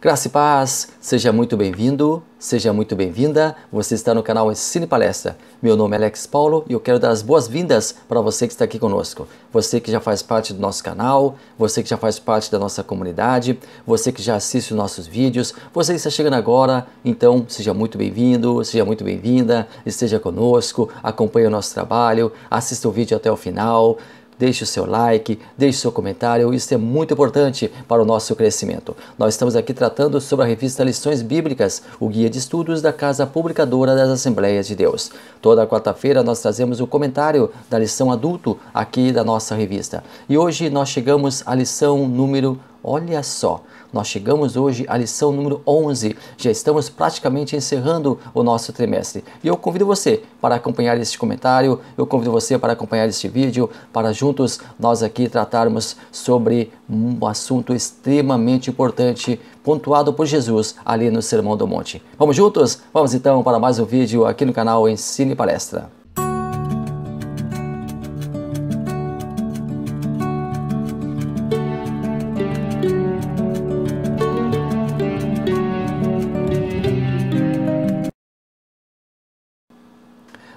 Graça e paz, seja muito bem-vindo, seja muito bem-vinda. Você está no canal Ensino e Palestra. Meu nome é Alex Paulo e eu quero dar as boas-vindas para você que está aqui conosco. Você que já faz parte do nosso canal, você que já faz parte da nossa comunidade, você que já assiste os nossos vídeos, você que está chegando agora, então seja muito bem-vindo, seja muito bem-vinda, esteja conosco, acompanhe o nosso trabalho, assista o vídeo até o final. Deixe o seu like, deixe o seu comentário, isso é muito importante para o nosso crescimento. Nós estamos aqui tratando sobre a revista Lições Bíblicas, o guia de estudos da Casa Publicadora das Assembleias de Deus. Toda quarta-feira nós trazemos o comentário da lição adulto aqui da nossa revista. E hoje nós chegamos à lição número, olha só, nós chegamos hoje à lição número 11, já estamos praticamente encerrando o nosso trimestre. E eu convido você para acompanhar este comentário, eu convido você para acompanhar este vídeo, para juntos nós aqui tratarmos sobre um assunto extremamente importante, pontuado por Jesus ali no Sermão do Monte. Vamos juntos? Vamos então para mais um vídeo aqui no canal Ensino e Palestra.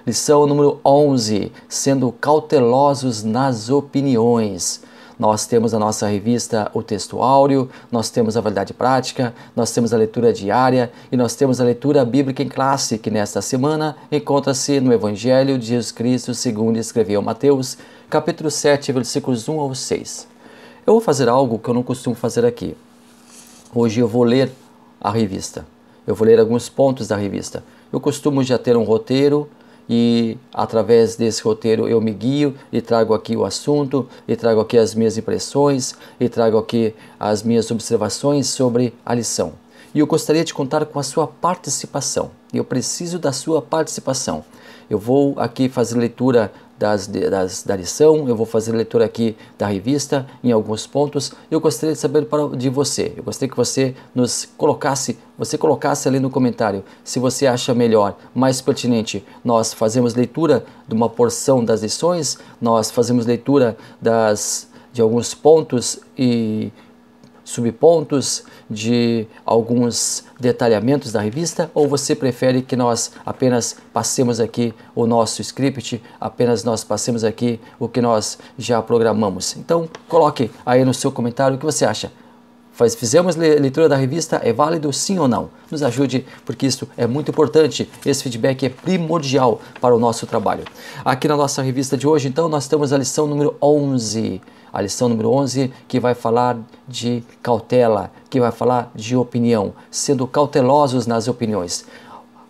Lição número 11, sendo cautelosos nas opiniões. Nós temos na nossa revista o texto áureo, nós temos a validade prática, nós temos a leitura diária e nós temos a leitura bíblica em classe, que nesta semana encontra-se no Evangelho de Jesus Cristo, segundo escreveu Mateus, capítulo 7, versículos 1 ao 6. Eu vou fazer algo que eu não costumo fazer aqui. Hoje eu vou ler a revista, eu vou ler alguns pontos da revista. Eu costumo já ter um roteiro, e através desse roteiro eu me guio e trago aqui o assunto, e trago aqui as minhas impressões, e trago aqui as minhas observações sobre a lição. E eu gostaria de contar com a sua participação. Eu preciso da sua participação. Eu vou aqui fazer leitura da lição, eu vou fazer leitura aqui da revista em alguns pontos. Eu gostaria de saber de você, eu gostaria que você colocasse ali no comentário se você acha melhor, mais pertinente, nós fazemos leitura de uma porção das lições, nós fazemos leitura de alguns pontos e subpontos de alguns detalhamentos da revista, ou você prefere que nós apenas passemos aqui o nosso script, apenas nós passemos aqui o que nós já programamos? Então coloque aí no seu comentário o que você acha. Fizemos leitura da revista, é válido sim ou não? Nos ajude, porque isso é muito importante, esse feedback é primordial para o nosso trabalho. Aqui na nossa revista de hoje, então, nós temos a lição número 11. A lição número 11 que vai falar de cautela, que vai falar de opinião, sendo cautelosos nas opiniões.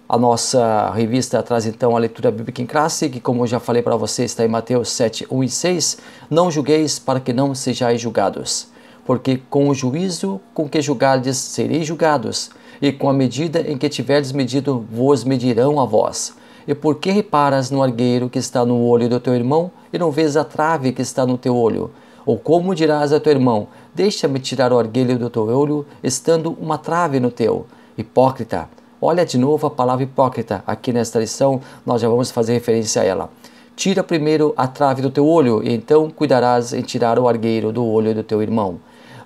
A nossa revista traz então a leitura bíblica em classe, que como eu já falei para você, está em Mateus 7, 1 e 6. Não julgueis para que não sejais julgados, porque com o juízo com que julgardes sereis julgados, e com a medida em que tiverdes medido vos medirão a vós. E por que reparas no argueiro que está no olho do teu irmão, e não vês a trave que está no teu olho? Ou como dirás a teu irmão, deixa-me tirar o argueiro do teu olho, estando uma trave no teu? Hipócrita! Olha de novo a palavra hipócrita, aqui nesta lição nós já vamos fazer referência a ela. Tira primeiro a trave do teu olho, e então cuidarás em tirar o argueiro do olho do teu irmão.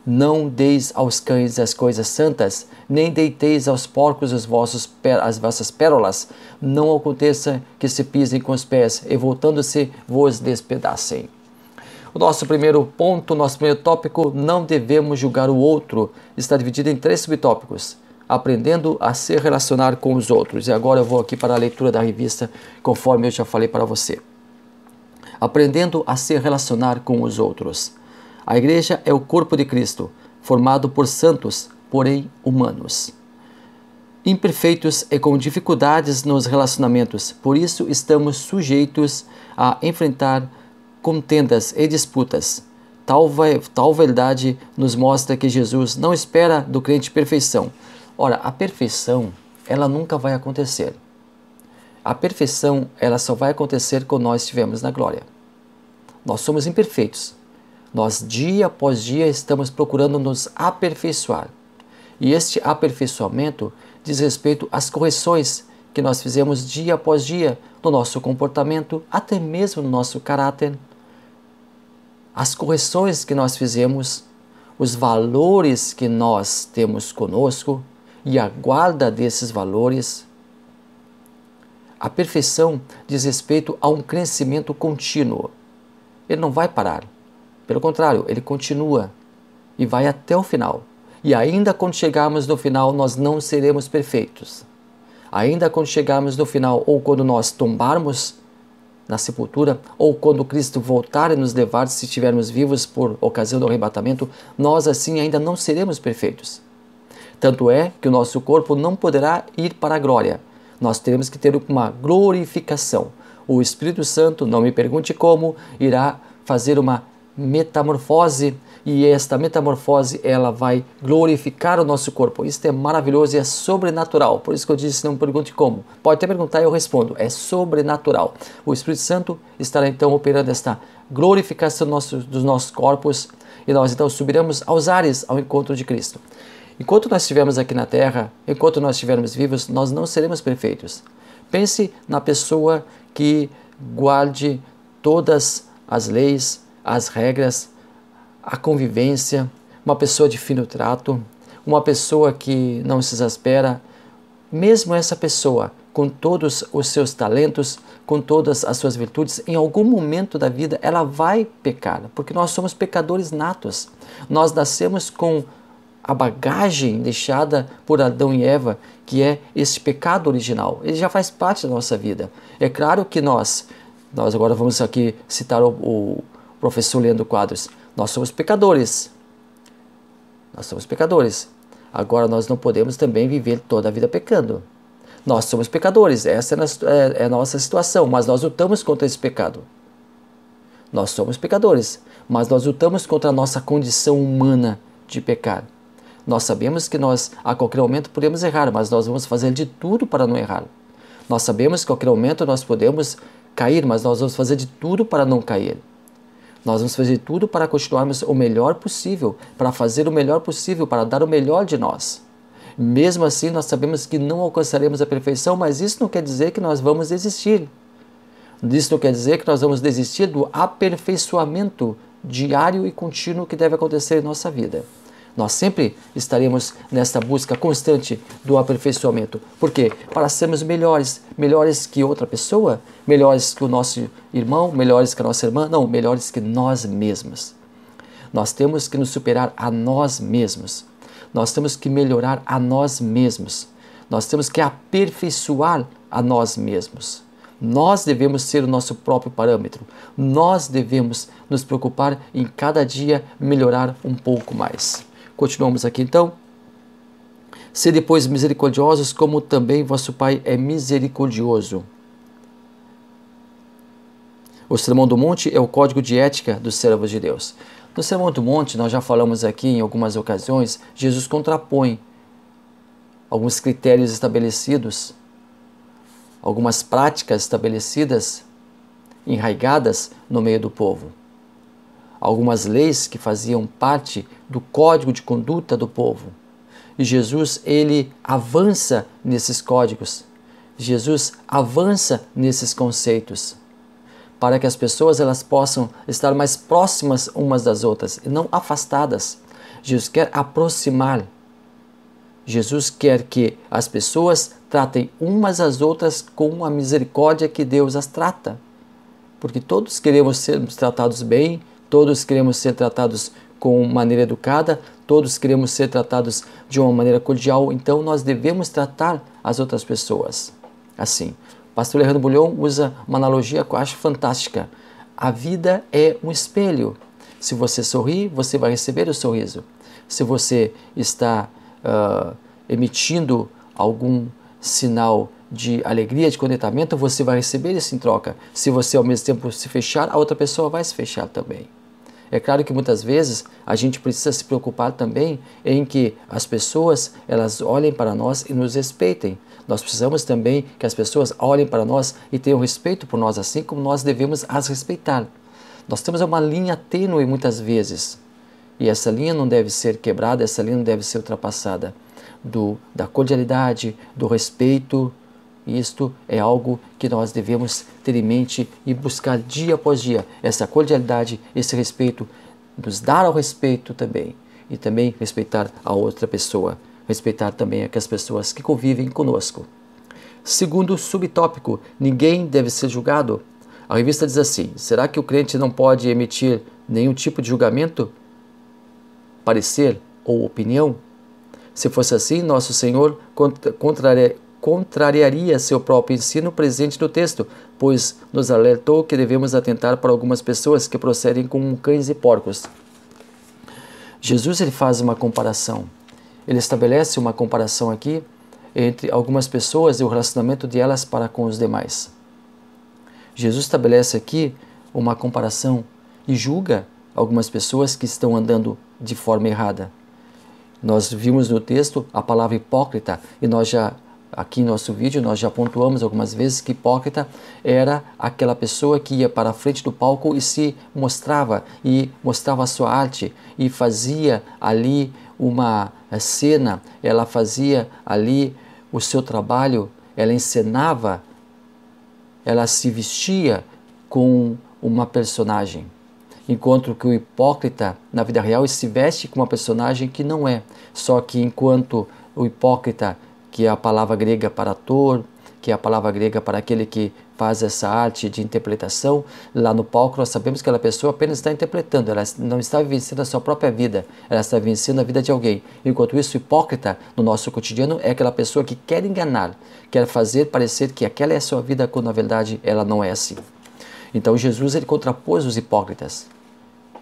Não deis aos cães as coisas santas, nem deiteis aos porcos as vossas pérolas. Não aconteça que se pisem com os pés, e voltando-se vos despedacem. O nosso primeiro ponto, nosso primeiro tópico, não devemos julgar o outro, está dividido em 3 subtópicos. Aprendendo a se relacionar com os outros. E agora eu vou aqui para a leitura da revista, conforme eu já falei para você. Aprendendo a se relacionar com os outros. A igreja é o corpo de Cristo, formado por santos, porém humanos. Imperfeitos e com dificuldades nos relacionamentos, por isso estamos sujeitos a enfrentar contendas e disputas. Tal verdade nos mostra que Jesus não espera do crente perfeição. Ora, a perfeição, ela nunca vai acontecer. A perfeição, ela só vai acontecer quando nós estivermos na glória. Nós somos imperfeitos. Nós, dia após dia, estamos procurando nos aperfeiçoar. E este aperfeiçoamento diz respeito às correções que nós fizemos dia após dia no nosso comportamento, até mesmo no nosso caráter. As correções que nós fizemos, os valores que nós temos conosco e a guarda desses valores. A perfeição diz respeito a um crescimento contínuo. Ele não vai parar. Pelo contrário, ele continua e vai até o final. E ainda quando chegarmos no final, nós não seremos perfeitos. Ainda quando chegarmos no final, ou quando nós tombarmos na sepultura, ou quando Cristo voltar e nos levar, se estivermos vivos por ocasião do arrebatamento, nós assim ainda não seremos perfeitos. Tanto é que o nosso corpo não poderá ir para a glória. Nós teremos que ter uma glorificação. O Espírito Santo, não me pergunte como, irá fazer uma metamorfose, e esta metamorfose ela vai glorificar o nosso corpo. Isso é maravilhoso e é sobrenatural. Por isso que eu disse, não me pergunte como. Pode até perguntar e eu respondo. É sobrenatural. O Espírito Santo estará então operando esta glorificação dos nossos corpos, e nós então subiremos aos ares ao encontro de Cristo. Enquanto nós estivermos aqui na terra, enquanto nós estivermos vivos, nós não seremos perfeitos. Pense na pessoa que guarde todas as leis, as regras, a convivência, uma pessoa de fino trato, uma pessoa que não se exaspera. Mesmo essa pessoa, com todos os seus talentos, com todas as suas virtudes, em algum momento da vida ela vai pecar, porque nós somos pecadores natos. Nós nascemos com a bagagem deixada por Adão e Eva, que é esse pecado original. Ele já faz parte da nossa vida. É claro que nós agora vamos aqui citar o professor Leandro Quadros, nós somos pecadores. Nós somos pecadores. Agora nós não podemos também viver toda a vida pecando. Nós somos pecadores, essa é a nossa situação, mas nós lutamos contra esse pecado. Nós somos pecadores, mas nós lutamos contra a nossa condição humana de pecar. Nós sabemos que nós, a qualquer momento, podemos errar, mas nós vamos fazer de tudo para não errar. Nós sabemos que a qualquer momento nós podemos cair, mas nós vamos fazer de tudo para não cair. Nós vamos fazer de tudo para continuarmos o melhor possível, para fazer o melhor possível, para dar o melhor de nós. Mesmo assim, nós sabemos que não alcançaremos a perfeição, mas isso não quer dizer que nós vamos desistir. Isso não quer dizer que nós vamos desistir do aperfeiçoamento diário e contínuo que deve acontecer em nossa vida. Nós sempre estaremos nesta busca constante do aperfeiçoamento. Por quê? Para sermos melhores. Melhores que outra pessoa? Melhores que o nosso irmão? Melhores que a nossa irmã? Não, melhores que nós mesmos. Nós temos que nos superar a nós mesmos. Nós temos que melhorar a nós mesmos. Nós temos que aperfeiçoar a nós mesmos. Nós devemos ser o nosso próprio parâmetro. Nós devemos nos preocupar em cada dia melhorar um pouco mais. Continuamos aqui então. Sede, pois, misericordiosos, como também vosso Pai é misericordioso. O Sermão do Monte é o código de ética dos servos de Deus. No Sermão do Monte, nós já falamos aqui em algumas ocasiões, Jesus contrapõe alguns critérios estabelecidos, algumas práticas estabelecidas, enraigadas no meio do povo. Algumas leis que faziam parte do código de conduta do povo. E Jesus, ele avança nesses códigos. Jesus avança nesses conceitos, para que as pessoas elas possam estar mais próximas umas das outras e não afastadas. Jesus quer aproximar. Jesus quer que as pessoas tratem umas às outras com a misericórdia que Deus as trata. Porque todos queremos ser tratados bem, todos queremos ser tratados com maneira educada, todos queremos ser tratados de uma maneira cordial, então nós devemos tratar as outras pessoas assim. O pastor Leandro Bulhon usa uma analogia que eu acho fantástica. A vida é um espelho. Se você sorri, você vai receber o sorriso. Se você está emitindo algum sinal de alegria, de contentamento, você vai receber isso em troca. Se você ao mesmo tempo se fechar, a outra pessoa vai se fechar também. É claro que muitas vezes a gente precisa se preocupar também em que as pessoas elas olhem para nós e nos respeitem. Nós precisamos também que as pessoas olhem para nós e tenham respeito por nós, assim como nós devemos as respeitar. Nós temos uma linha tênue muitas vezes, e essa linha não deve ser quebrada, essa linha não deve ser ultrapassada, da cordialidade, do respeito. Isto é algo que nós devemos ter em mente e buscar dia após dia, essa cordialidade, esse respeito, nos dar ao respeito também. e também respeitar a outra pessoa, respeitar também aquelas pessoas que convivem conosco. Segundo subtópico, ninguém deve ser julgado. A revista diz assim: será que o crente não pode emitir nenhum tipo de julgamento, parecer ou opinião? Se fosse assim, nosso Senhor contrariaria seu próprio ensino presente no texto, pois nos alertou que devemos atentar para algumas pessoas que procedem como cães e porcos. Jesus ele faz uma comparação. Ele estabelece uma comparação aqui entre algumas pessoas e o relacionamento delas para com os demais. Jesus estabelece aqui uma comparação e julga algumas pessoas que estão andando de forma errada. Nós vimos no texto a palavra hipócrita e aqui em nosso vídeo nós já pontuamos algumas vezes que hipócrita era aquela pessoa que ia para a frente do palco e se mostrava a sua arte e fazia ali uma cena, ela fazia ali o seu trabalho, ela encenava, ela se vestia com uma personagem. Enquanto que o hipócrita, na vida real, se veste com uma personagem que não é. Só que enquanto o hipócrita, que é a palavra grega para ator, que é a palavra grega para aquele que faz essa arte de interpretação, lá no palco nós sabemos que aquela pessoa apenas está interpretando, ela não está vivenciando a sua própria vida, ela está vivenciando a vida de alguém. Enquanto isso, o hipócrita no nosso cotidiano é aquela pessoa que quer enganar, quer fazer parecer que aquela é a sua vida, quando na verdade ela não é assim. Então Jesus ele contrapôs os hipócritas.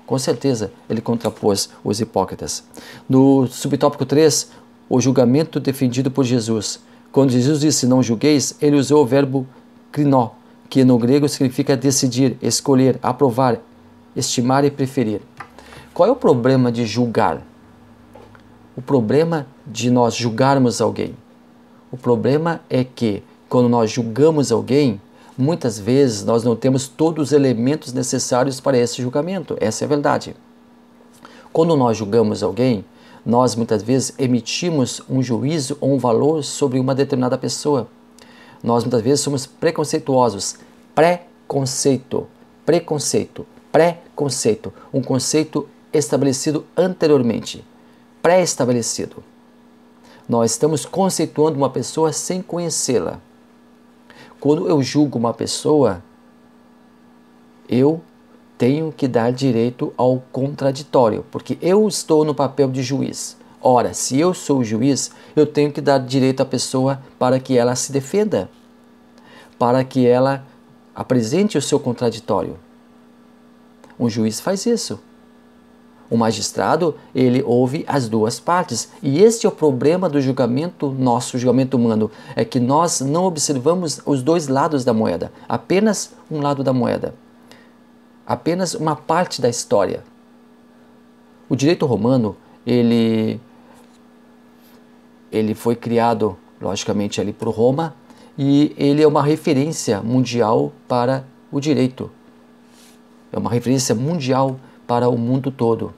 Com certeza ele contrapôs os hipócritas. No subtópico 3, o julgamento defendido por Jesus. Quando Jesus disse não julgueis, ele usou o verbo krinó, que no grego significa decidir, escolher, aprovar, estimar e preferir. Qual é o problema de julgar? O problema de nós julgarmos alguém. O problema é que quando nós julgamos alguém, muitas vezes nós não temos todos os elementos necessários para esse julgamento. Essa é a verdade. Quando nós julgamos alguém, nós muitas vezes emitimos um juízo ou um valor sobre uma determinada pessoa. Nós muitas vezes somos preconceituosos. Preconceito. Um conceito estabelecido anteriormente. Pré-estabelecido. Nós estamos conceituando uma pessoa sem conhecê-la. Quando eu julgo uma pessoa, eu tenho que dar direito ao contraditório, porque eu estou no papel de juiz. Ora, se eu sou o juiz, eu tenho que dar direito à pessoa para que ela se defenda, para que ela apresente o seu contraditório. Um juiz faz isso. O magistrado, ele ouve as duas partes. E este é o problema do julgamento, nosso julgamento humano, é que nós não observamos os dois lados da moeda, apenas um lado da moeda. Apenas uma parte da história. O direito romano, ele foi criado, logicamente, ali por Roma, e ele é uma referência mundial para o direito. É uma referência mundial para o mundo todo.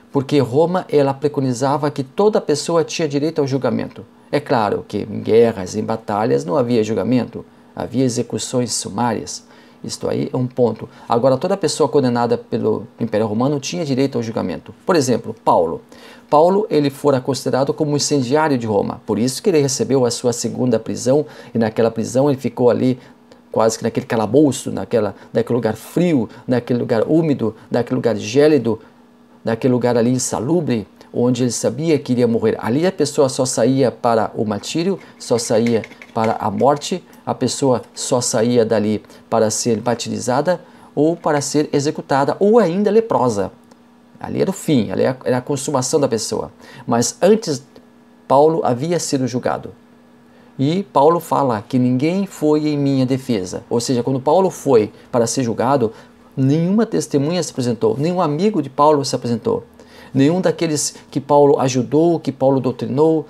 Porque Roma, ela preconizava que toda pessoa tinha direito ao julgamento. É claro que em guerras, em batalhas, não havia julgamento, havia execuções sumárias. Isto aí é um ponto. Agora, toda pessoa condenada pelo Império Romano tinha direito ao julgamento. Por exemplo, Paulo. Paulo, ele fora considerado como incendiário de Roma. Por isso que ele recebeu a sua segunda prisão, e naquela prisão ele ficou ali quase que naquele calabouço, naquele lugar frio, naquele lugar úmido, naquele lugar gélido, naquele lugar ali insalubre, onde ele sabia que iria morrer. Ali a pessoa só saía para o martírio, só saía para a morte, a pessoa só saía dali para ser martirizada ou para ser executada, ou ainda leprosa. Ali era o fim, ali era a consumação da pessoa. Mas antes, Paulo havia sido julgado. E Paulo fala que ninguém foi em minha defesa. Ou seja, quando Paulo foi para ser julgado, nenhuma testemunha se apresentou, nenhum amigo de Paulo se apresentou. Nenhum daqueles que Paulo ajudou, que Paulo doutrinou,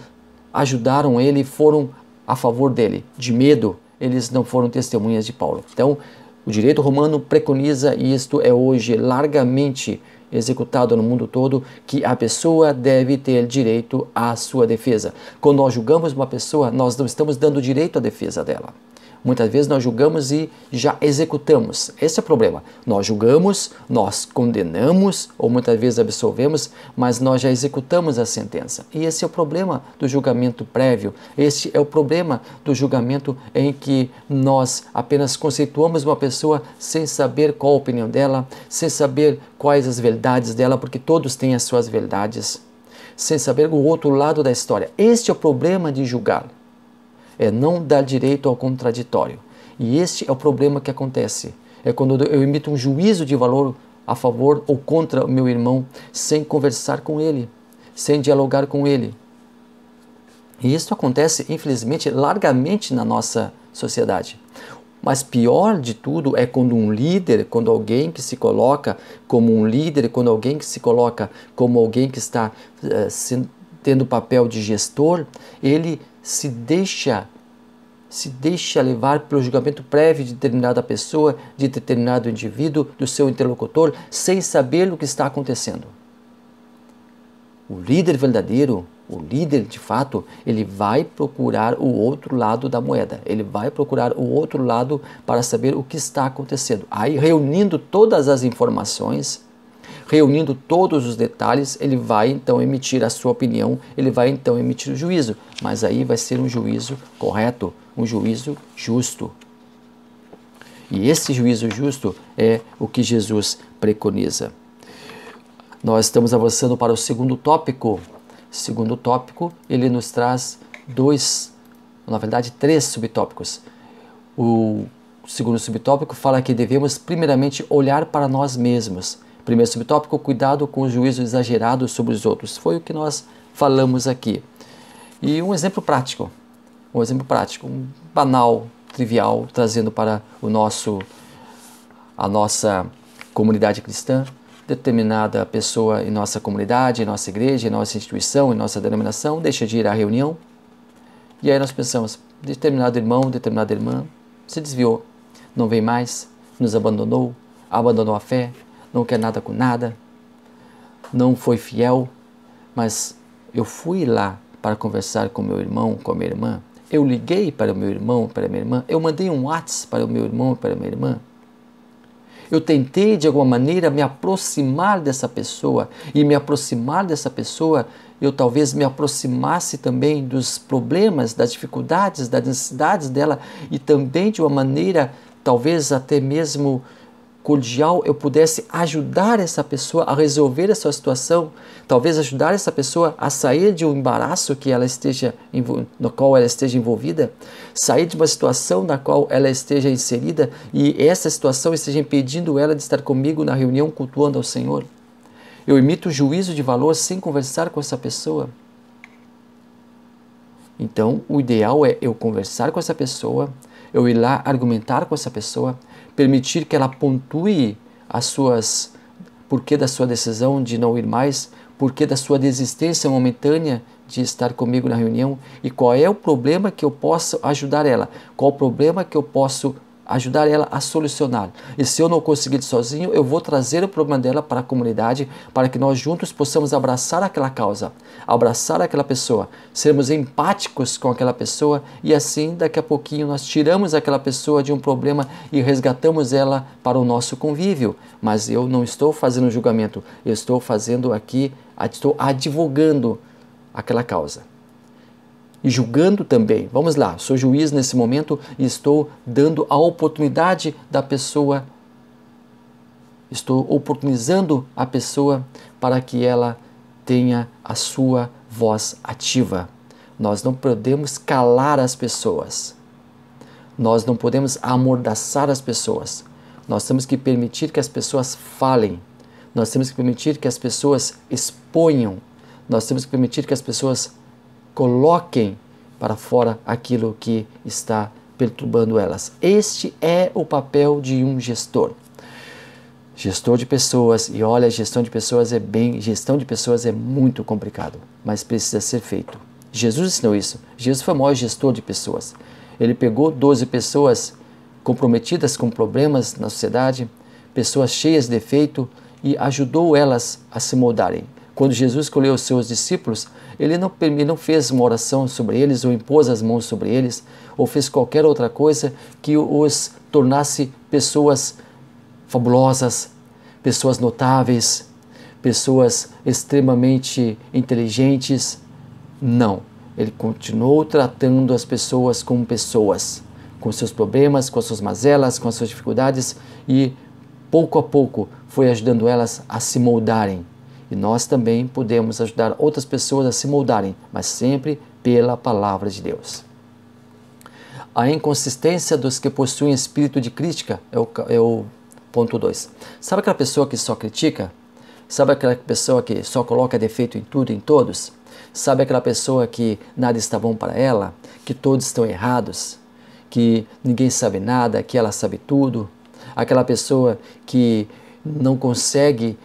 ajudaram ele, foram a favor dele. De medo, eles não foram testemunhas de Paulo. Então, o direito romano preconiza, e isto é hoje largamente executado no mundo todo, que a pessoa deve ter direito à sua defesa. Quando nós julgamos uma pessoa, nós não estamos dando direito à defesa dela. Muitas vezes nós julgamos e já executamos. Esse é o problema. Nós julgamos, nós condenamos ou muitas vezes absolvemos, mas nós já executamos a sentença. E esse é o problema do julgamento prévio. Esse é o problema do julgamento em que nós apenas conceituamos uma pessoa sem saber qual a opinião dela, sem saber quais as verdades dela, porque todos têm as suas verdades, sem saber o outro lado da história. Este é o problema de julgar. É não dar direito ao contraditório. E este é o problema que acontece. É quando eu emito um juízo de valor a favor ou contra o meu irmão, sem conversar com ele, sem dialogar com ele. E isso acontece, infelizmente, largamente na nossa sociedade. Mas pior de tudo é quando um líder, quando alguém que se coloca como um líder, quando alguém que se coloca como alguém que está tendo o papel de gestor, ele se deixa levar pelo julgamento prévio de determinada pessoa, de determinado indivíduo, do seu interlocutor, sem saber o que está acontecendo. O líder verdadeiro, o líder de fato, ele vai procurar o outro lado da moeda, ele vai procurar o outro lado para saber o que está acontecendo. Aí, reunindo todas as informações, reunindo todos os detalhes, ele vai então emitir a sua opinião, ele vai então emitir o juízo, mas aí vai ser um juízo correto, um juízo justo. E esse juízo justo é o que Jesus preconiza. Nós estamos avançando para o segundo tópico. Segundo tópico, ele nos traz três subtópicos. O segundo subtópico fala que devemos primeiramente olhar para nós mesmos. Primeiro subtópico, cuidado com o juízo exagerado sobre os outros. Foi o que nós falamos aqui. E um exemplo prático, um banal, trivial, trazendo para a nossa comunidade cristã. Determinada pessoa em nossa comunidade, em nossa igreja, em nossa instituição, em nossa denominação, deixa de ir à reunião. E aí nós pensamos, determinado irmão, determinada irmã se desviou, não vem mais, nos abandonou a fé, não quer nada com nada, não foi fiel, mas eu fui lá para conversar com meu irmão, com a minha irmã, eu liguei para o meu irmão, para a minha irmã, eu mandei um WhatsApp para o meu irmão, para a minha irmã, eu tentei de alguma maneira me aproximar dessa pessoa, e me aproximar dessa pessoa, eu talvez me aproximasse também dos problemas, das dificuldades, das necessidades dela, e também de uma maneira talvez até mesmo cordial, eu pudesse ajudar essa pessoa a resolver a sua situação, talvez ajudar essa pessoa a sair de um embaraço no qual ela esteja envolvida, sair de uma situação na qual ela esteja inserida e essa situação esteja impedindo ela de estar comigo na reunião cultuando ao Senhor. Eu emito juízo de valor sem conversar com essa pessoa. Então, o ideal é eu conversar com essa pessoa, eu ir lá argumentar com essa pessoa, permitir que ela pontue porquê da sua decisão de não ir mais, porquê da sua desistência momentânea de estar comigo na reunião e qual é o problema que eu posso ajudar ela, qual o problema que eu posso ajudar ela a solucionar. E se eu não conseguir sozinho, eu vou trazer o problema dela para a comunidade, para que nós juntos possamos abraçar aquela causa, abraçar aquela pessoa, sermos empáticos com aquela pessoa e assim daqui a pouquinho nós tiramos aquela pessoa de um problema e resgatamos ela para o nosso convívio. Mas eu não estou fazendo julgamento, eu estou fazendo aqui, estou advogando aquela causa. E julgando também, vamos lá, sou juiz nesse momento e estou dando a oportunidade da pessoa, estou oportunizando a pessoa para que ela tenha a sua voz ativa. Nós não podemos calar as pessoas, nós não podemos amordaçar as pessoas, nós temos que permitir que as pessoas falem, nós temos que permitir que as pessoas exponham, nós temos que permitir que as pessoas coloquem para fora aquilo que está perturbando elas. Este é o papel de um gestor. Gestor de pessoas, e olha, gestão de pessoas é muito complicado, mas precisa ser feito. Jesus ensinou isso. Jesus foi o maior gestor de pessoas. Ele pegou 12 pessoas comprometidas com problemas na sociedade, pessoas cheias de defeito, e ajudou elas a se moldarem. Quando Jesus escolheu os seus discípulos, ele não fez uma oração sobre eles, ou impôs as mãos sobre eles, ou fez qualquer outra coisa que os tornasse pessoas fabulosas, pessoas notáveis, pessoas extremamente inteligentes. Não. Ele continuou tratando as pessoas como pessoas, com seus problemas, com as suas mazelas, com as suas dificuldades, e pouco a pouco foi ajudando elas a se moldarem. E nós também podemos ajudar outras pessoas a se moldarem, mas sempre pela palavra de Deus. A inconsistência dos que possuem espírito de crítica é o ponto 2. Sabe aquela pessoa que só critica? Sabe aquela pessoa que só coloca defeito em tudo e em todos? Sabe aquela pessoa que nada está bom para ela? Que todos estão errados? Que ninguém sabe nada, que ela sabe tudo? Aquela pessoa que não consegue,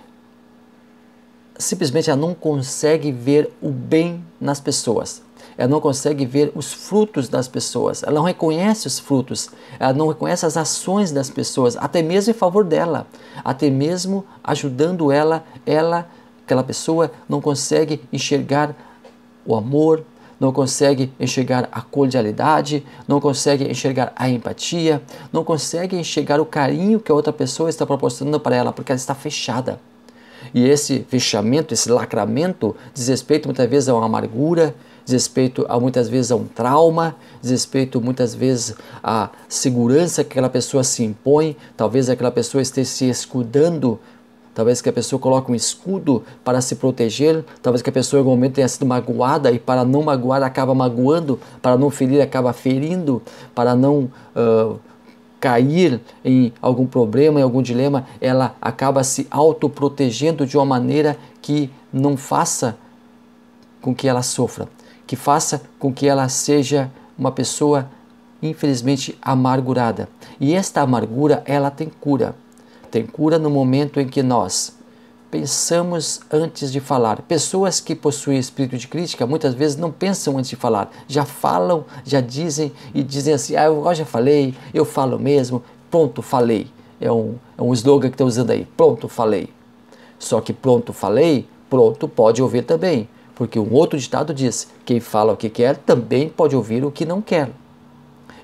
simplesmente ela não consegue ver o bem nas pessoas. Ela não consegue ver os frutos das pessoas, ela não reconhece os frutos, ela não reconhece as ações das pessoas, até mesmo em favor dela, até mesmo ajudando ela, aquela pessoa não consegue enxergar o amor, não consegue enxergar a cordialidade, não consegue enxergar a empatia, não consegue enxergar o carinho que a outra pessoa está proporcionando para ela, porque ela está fechada. E esse fechamento, esse lacramento, diz respeito muitas vezes a uma amargura, diz respeito a muitas vezes a um trauma, diz respeito muitas vezes à segurança que aquela pessoa se impõe, talvez aquela pessoa esteja se escudando, talvez que a pessoa coloque um escudo para se proteger, talvez que a pessoa em algum momento tenha sido magoada e para não magoar acaba magoando, para não ferir acaba ferindo, para não cair em algum problema, em algum dilema, ela acaba se autoprotegendo de uma maneira que não faça com que ela sofra, que faça com que ela seja uma pessoa infelizmente amargurada. E esta amargura, ela tem cura. Tem cura no momento em que nós pensamos antes de falar. Pessoas que possuem espírito de crítica muitas vezes não pensam antes de falar, já falam, já dizem e dizem assim: eu já falei, eu falo mesmo, pronto, falei. É um slogan que estão usando aí, pronto, falei. Só que pronto, falei, pronto, pode ouvir também, porque um outro ditado diz: quem fala o que quer também pode ouvir o que não quer.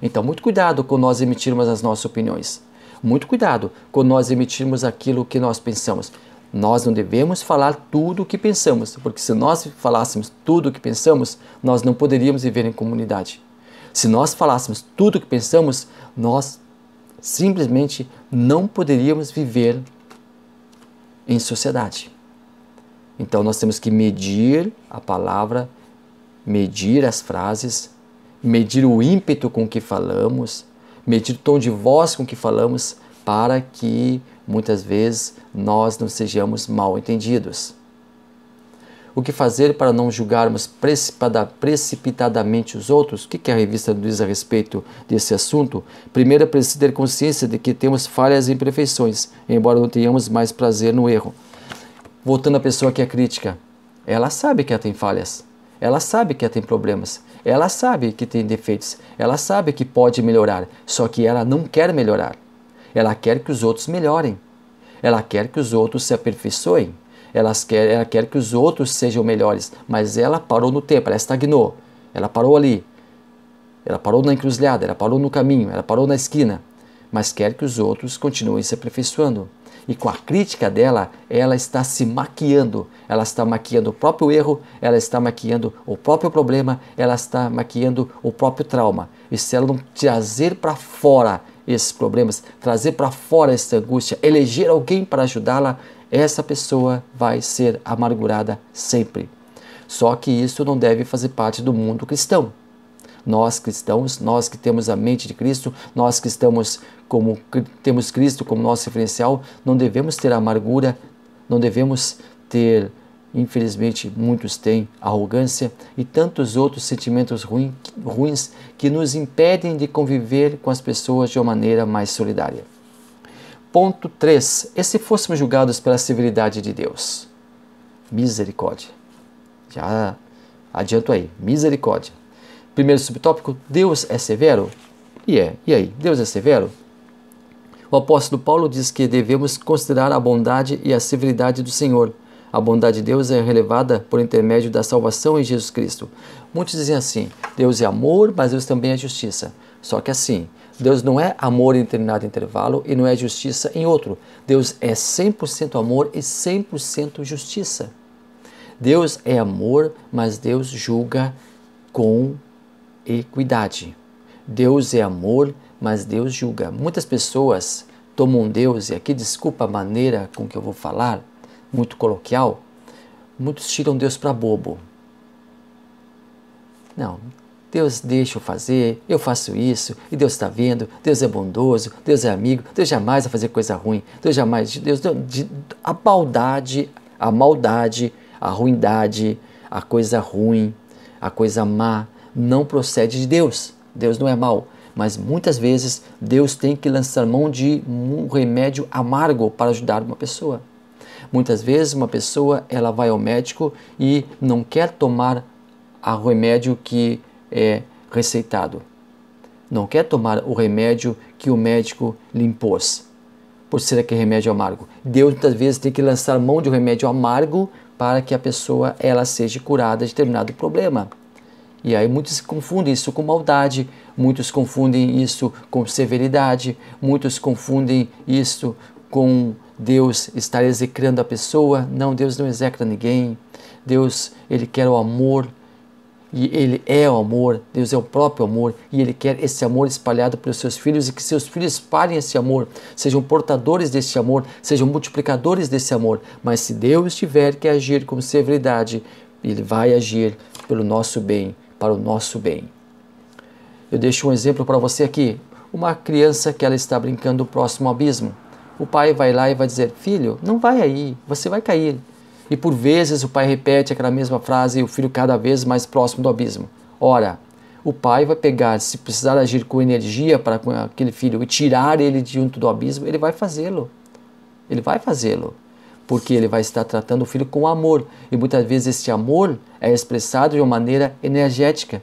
Então, muito cuidado com nós emitirmos as nossas opiniões. Muito cuidado com nós emitirmos aquilo que nós pensamos. Nós não devemos falar tudo o que pensamos, porque se nós falássemos tudo o que pensamos, nós não poderíamos viver em comunidade. Se nós falássemos tudo o que pensamos, nós simplesmente não poderíamos viver em sociedade. Então nós temos que medir a palavra, medir as frases, medir o ímpeto com que falamos, medir o tom de voz com que falamos, para que muitas vezes nós não sejamos mal entendidos. O que fazer para não julgarmos precipitadamente os outros? O que a revista diz a respeito desse assunto? Primeiro, é preciso ter consciência de que temos falhas e imperfeições, embora não tenhamos mais prazer no erro. Voltando à pessoa que é crítica, ela sabe que ela tem falhas, ela sabe que ela tem problemas, ela sabe que tem defeitos, ela sabe que pode melhorar, só que ela não quer melhorar. Ela quer que os outros melhorem. Ela quer que os outros se aperfeiçoem. Ela quer que os outros sejam melhores. Mas ela parou no tempo, ela estagnou. Ela parou ali. Ela parou na encruzilhada, ela parou no caminho, ela parou na esquina. Mas quer que os outros continuem se aperfeiçoando. E com a crítica dela, ela está se maquiando. Ela está maquiando o próprio erro, ela está maquiando o próprio problema, ela está maquiando o próprio trauma. E se ela não trazer para fora esses problemas, trazer para fora essa angústia, eleger alguém para ajudá-la, essa pessoa vai ser amargurada sempre. Só que isso não deve fazer parte do mundo cristão. Nós cristãos, nós que temos a mente de Cristo, nós que temos Cristo como nosso referencial, não devemos ter amargura, não devemos ter, infelizmente muitos têm, arrogância e tantos outros sentimentos ruins que nos impedem de conviver com as pessoas de uma maneira mais solidária. Ponto 3. E se fôssemos julgados pela severidade de Deus? Misericórdia. Já adianto aí, misericórdia. Primeiro subtópico, Deus é severo? E aí, Deus é severo? O apóstolo Paulo diz que devemos considerar a bondade e a severidade do Senhor. A bondade de Deus é relevada por intermédio da salvação em Jesus Cristo. Muitos dizem assim, Deus é amor, mas Deus também é justiça. Só que assim, Deus não é amor em determinado intervalo e não é justiça em outro. Deus é 100% amor e 100% justiça. Deus é amor, mas Deus julga com equidade. Deus é amor, mas Deus julga. Muitas pessoas tomam Deus, e aqui desculpa a maneira com que eu vou falar, muito coloquial, muitos tiram Deus para bobo. Não, Deus deixa eu fazer, eu faço isso, e Deus está vendo, Deus é bondoso, Deus é amigo, Deus jamais vai fazer coisa ruim, Deus jamais, a maldade, a ruindade, a coisa ruim, a coisa má, não procede de Deus. Deus não é mau, mas muitas vezes Deus tem que lançar mão de um remédio amargo para ajudar uma pessoa. Muitas vezes uma pessoa ela vai ao médico e não quer tomar o remédio que é receitado. Não quer tomar o remédio que o médico lhe impôs, por ser aquele remédio amargo. Deus muitas vezes tem que lançar mão de um remédio amargo para que a pessoa ela seja curada de determinado problema. E aí muitos confundem isso com maldade, muitos confundem isso com severidade, muitos confundem isso com Deus estar execrando a pessoa. Não, Deus não execra ninguém. Deus, Ele quer o amor, e Ele é o amor, Deus é o próprio amor, e Ele quer esse amor espalhado pelos seus filhos, e que seus filhos espalhem esse amor, sejam portadores desse amor, sejam multiplicadores desse amor. Mas se Deus tiver que agir com severidade, Ele vai agir pelo nosso bem, para o nosso bem. Eu deixo um exemplo para você aqui. Uma criança que ela está brincando próximo ao abismo. O pai vai lá e vai dizer, filho, não vai aí, você vai cair. E por vezes o pai repete aquela mesma frase e o filho cada vez mais próximo do abismo. Ora, o pai vai pegar, se precisar agir com energia para aquele filho e tirar ele de junto do abismo, ele vai fazê-lo. Ele vai fazê-lo. Porque ele vai estar tratando o filho com amor. E muitas vezes esse amor é expressado de uma maneira energética.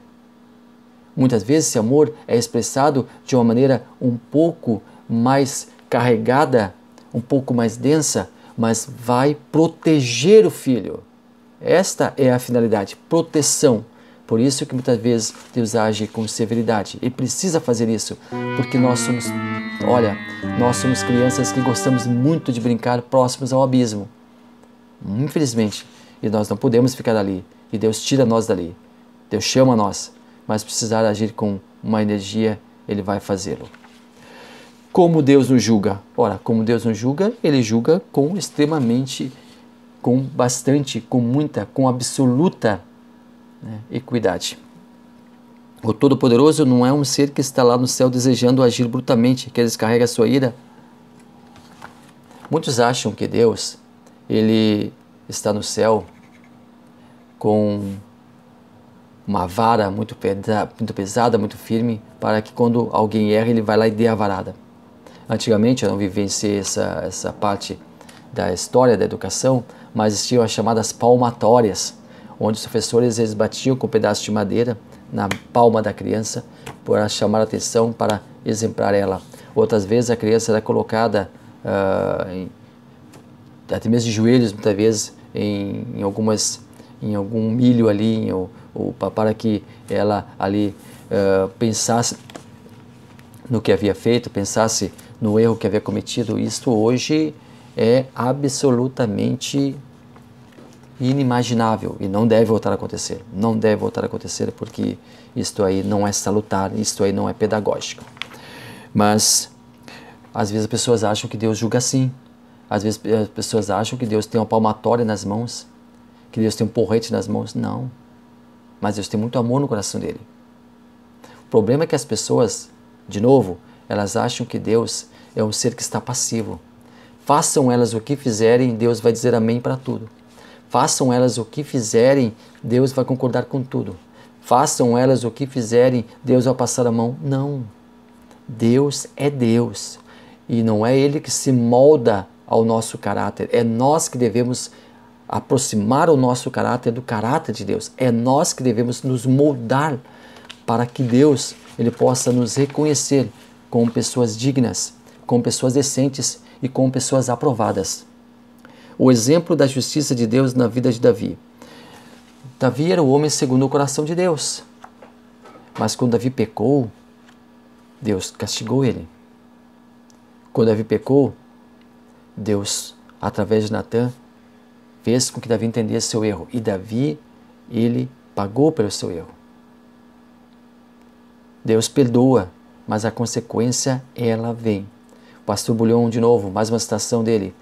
Muitas vezes esse amor é expressado de uma maneira um pouco mais carregada, um pouco mais densa, mas vai proteger o filho. Esta é a finalidade, proteção. Por isso que muitas vezes Deus age com severidade. Ele precisa fazer isso, porque nós somos crianças que gostamos muito de brincar próximos ao abismo. Infelizmente, e nós não podemos ficar ali. E Deus tira nós dali. Deus chama nós, mas precisar agir com uma energia, Ele vai fazê-lo. Como Deus nos julga? Ora, como Deus nos julga, Ele julga com extremamente, com bastante, com muita, com absoluta equidade. O Todo-Poderoso não é um ser que está lá no céu desejando agir brutalmente, que descarrega a sua ira. Muitos acham que Deus, Ele está no céu com uma vara muito pesada, muito firme, para que quando alguém erra, Ele vai lá e dê a varada. Antigamente, eu não vivenciei essa parte da história da educação, mas existiam as chamadas palmatórias, onde os professores eles batiam com um pedaço de madeira na palma da criança para chamar a atenção, para exemplar ela. Outras vezes a criança era colocada até mesmo de joelhos, muitas vezes em algum milho ali, para que ela ali pensasse no que havia feito, pensasse no erro que havia cometido. Isto hoje é absolutamente inimaginável e não deve voltar a acontecer. Não deve voltar a acontecer, porque isto aí não é salutar, isto aí não é pedagógico. Mas às vezes as pessoas acham que Deus julga assim. Às vezes as pessoas acham que Deus tem uma palmatória nas mãos, que Deus tem um porrete nas mãos. Não. Mas Deus tem muito amor no coração dele. O problema é que as pessoas, de novo, elas acham que Deus é um ser que está passivo. Façam elas o que fizerem, Deus vai dizer amém para tudo. Façam elas o que fizerem, Deus vai concordar com tudo. Façam elas o que fizerem, Deus vai passar a mão. Não. Deus é Deus. E não é Ele que se molda ao nosso caráter. É nós que devemos aproximar o nosso caráter do caráter de Deus. É nós que devemos nos moldar para que Deus Ele possa nos reconhecer como pessoas dignas, como pessoas decentes e como pessoas aprovadas. O exemplo da justiça de Deus na vida de Davi. Davi era o homem segundo o coração de Deus. Mas quando Davi pecou, Deus castigou ele. Quando Davi pecou, Deus, através de Natã, fez com que Davi entendesse seu erro. E Davi, ele pagou pelo seu erro. Deus perdoa, mas a consequência, ela vem. O pastor Bulhão, de novo, mais uma citação dele.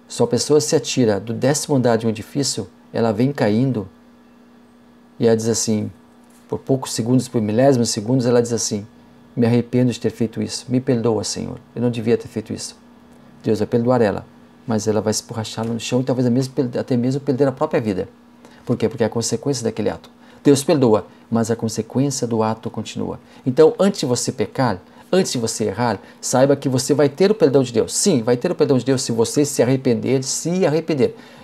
Se a pessoa se atira do 10º andar de um edifício, ela vem caindo e ela diz assim, por poucos segundos, por milésimos segundos, ela diz assim, me arrependo de ter feito isso, me perdoa, Senhor, eu não devia ter feito isso. Deus vai perdoar ela, mas ela vai esborrachá-la no chão e talvez até mesmo perder a própria vida. Por quê? Porque é a consequência daquele ato. Deus perdoa, mas a consequência do ato continua. Então, antes de você pecar, antes de você errar, saiba que você vai ter o perdão de Deus. Sim, vai ter o perdão de Deus se você se arrepender,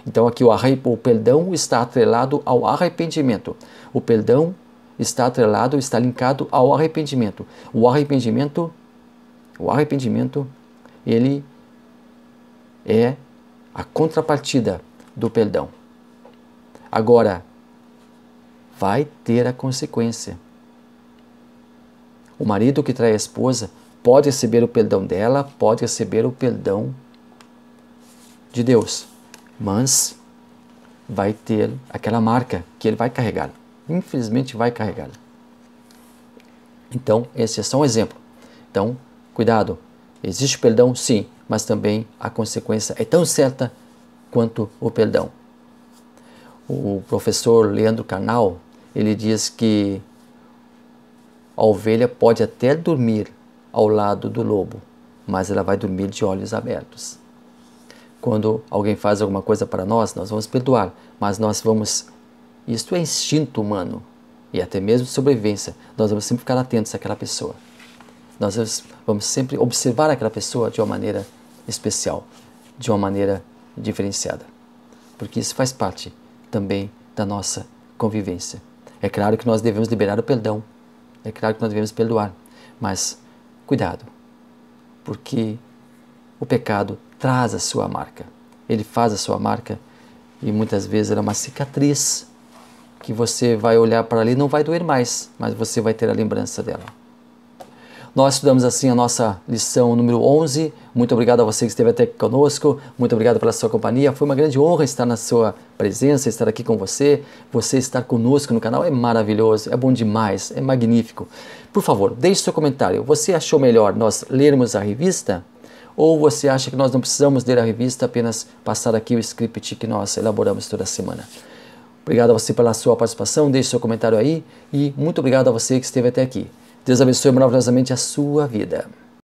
Então, aqui o perdão está atrelado ao arrependimento. O perdão está atrelado, está linkado ao arrependimento. O arrependimento, ele é a contrapartida do perdão. Agora, vai ter a consequência. O marido que trai a esposa pode receber o perdão dela, pode receber o perdão de Deus, mas vai ter aquela marca que ele vai carregar. Infelizmente vai carregar. Então, esse é só um exemplo. Então, cuidado. Existe perdão? Sim, mas também a consequência é tão certa quanto o perdão. O professor Leandro Carnal, ele diz que a ovelha pode até dormir ao lado do lobo, mas ela vai dormir de olhos abertos. Quando alguém faz alguma coisa para nós vamos perdoar, mas isto é instinto humano e até mesmo sobrevivência. Nós vamos sempre ficar atentos àquela pessoa. Nós vamos sempre observar aquela pessoa de uma maneira especial, de uma maneira diferenciada, porque isso faz parte também da nossa convivência. É claro que nós devemos liberar o perdão, é claro que nós devemos perdoar, mas cuidado, porque o pecado traz a sua marca, ele faz a sua marca e muitas vezes ela é uma cicatriz que você vai olhar para ali e não vai doer mais, mas você vai ter a lembrança dela. Nós estudamos assim a nossa lição número 11. Muito obrigado a você que esteve até aqui conosco. Muito obrigado pela sua companhia. Foi uma grande honra estar na sua presença, estar aqui com você. Você estar conosco no canal é maravilhoso, é bom demais, é magnífico. Por favor, deixe seu comentário. Você achou melhor nós lermos a revista? Ou você acha que nós não precisamos ler a revista, apenas passar aqui o script que nós elaboramos toda semana? Obrigado a você pela sua participação. Deixe seu comentário aí. E muito obrigado a você que esteve até aqui. Deus abençoe maravilhosamente a sua vida.